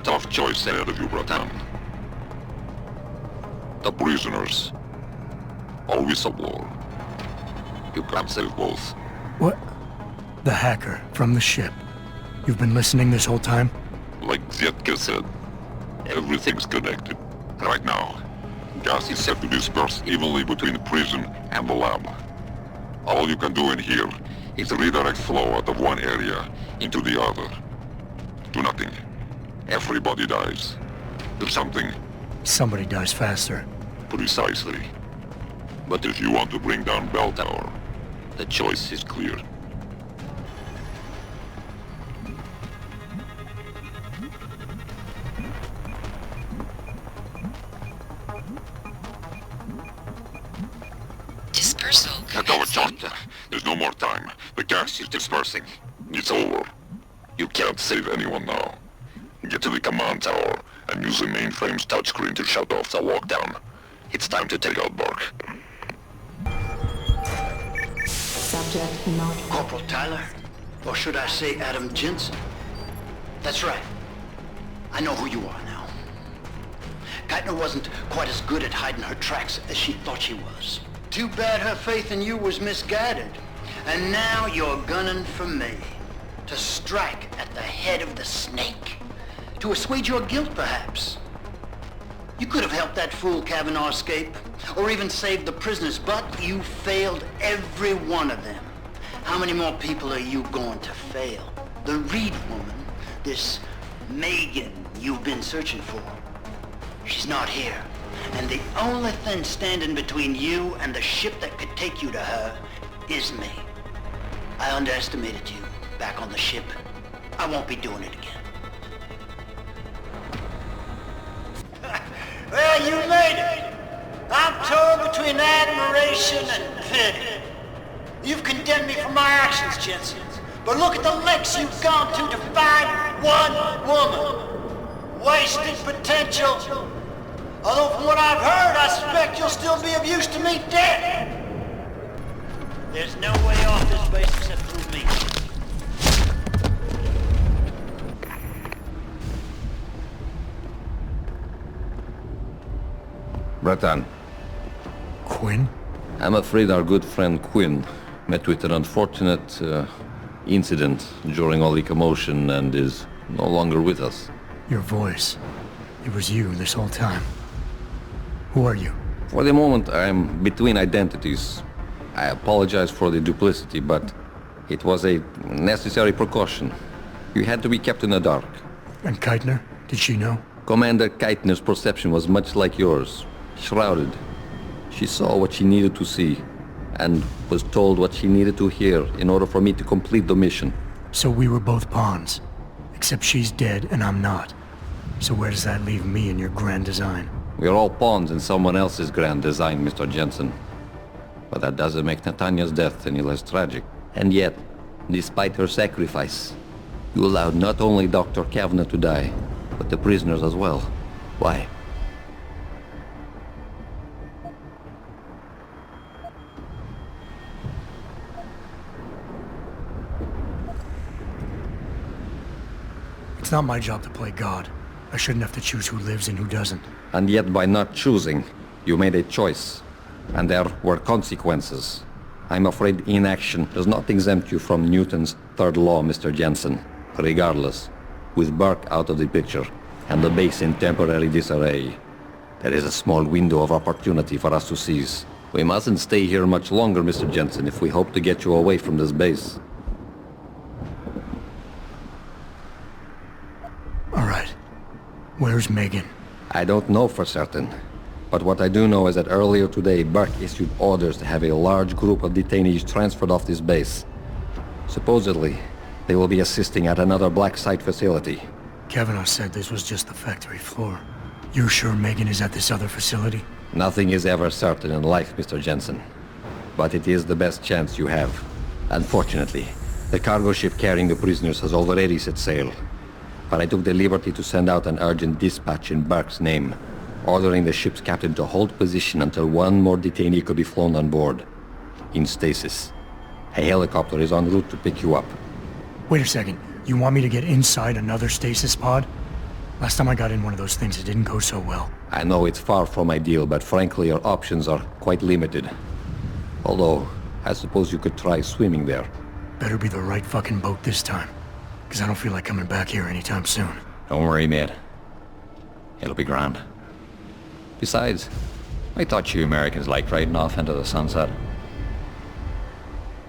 tough choice ahead of you, Bratan. The prisoners. Or whistleblower. You can't save both. What? The hacker from the ship. You've been listening this whole time? Like Zetka said, everything's connected. Right now, gas is set to disperse evenly between the prison and the lab. All you can do in here is redirect flow out of one area into the other. Do nothing. Everybody dies. Do something. Somebody dies faster. Precisely. But if you want to bring down Bell Tower, the choice is clear. Dispersal. Get over, Georgia. There's no more time. The gas is dispersing. It's over. You can't save anyone now. Get to the command tower and use the mainframe's touchscreen to shut off the lockdown. It's time to take out Burke. Subject not... Corporal Tyler? Or should I say Adam Jensen? That's right. I know who you are now. Geithner wasn't quite as good at hiding her tracks as she thought she was. Too bad her faith in you was misguided. And now you're gunning for me. To strike at the head of the snake. To assuage your guilt, perhaps. You could have helped that fool Kavanaugh escape, or even saved the prisoners, but you failed every one of them. How many more people are you going to fail? The Reed woman, this Megan you've been searching for. She's not here. And the only thing standing between you and the ship that could take you to her is me. I underestimated you back on the ship. I won't be doing it again. Well, you made it. I'm torn between admiration and pity. You've condemned me for my actions, Jensen. But look at the lengths you've gone to find one woman. Wasted potential. Although from what I've heard, I suspect you'll still be of use to me dead. There's no way off this base except through me. Bratan. Quinn? I'm afraid our good friend Quinn met with an unfortunate incident during all the commotion and is no longer with us. Your voice. It was you this whole time. Who are you? For the moment, I'm between identities. I apologize for the duplicity, but it was a necessary precaution. You had to be kept in the dark. And Geithner? Did she know? Commander Geithner's perception was much like yours. Shrouded. She saw what she needed to see, and was told what she needed to hear in order for me to complete the mission. So we were both pawns. Except she's dead and I'm not. So where does that leave me in your grand design? We're all pawns in someone else's grand design, Mr. Jensen. But that doesn't make Nathania's death any less tragic. And yet, despite her sacrifice, you allowed not only Dr. Kavanaugh to die, but the prisoners as well. Why? It's not my job to play God. I shouldn't have to choose who lives and who doesn't. And yet by not choosing, you made a choice. And there were consequences. I'm afraid inaction does not exempt you from Newton's third law, Mr. Jensen. Regardless, with Burke out of the picture, and the base in temporary disarray, there is a small window of opportunity for us to seize. We mustn't stay here much longer, Mr. Jensen, if we hope to get you away from this base. All right. Where's Megan? I don't know for certain. But what I do know is that earlier today, Burke issued orders to have a large group of detainees transferred off this base. Supposedly, they will be assisting at another black site facility. Kavanaugh said this was just the factory floor. You're sure Megan is at this other facility? Nothing is ever certain in life, Mr. Jensen. But it is the best chance you have. Unfortunately, the cargo ship carrying the prisoners has already set sail. But I took the liberty to send out an urgent dispatch in Burke's name, ordering the ship's captain to hold position until one more detainee could be flown on board. In stasis. A helicopter is en route to pick you up. Wait a second. You want me to get inside another stasis pod? Last time I got in one of those things, it didn't go so well. I know it's far from ideal, but frankly your options are quite limited. Although, I suppose you could try swimming there. Better be the right fucking boat this time. Because I don't feel like coming back here anytime soon. Don't worry, mate. It'll be grand. Besides, I thought you Americans liked riding off into the sunset.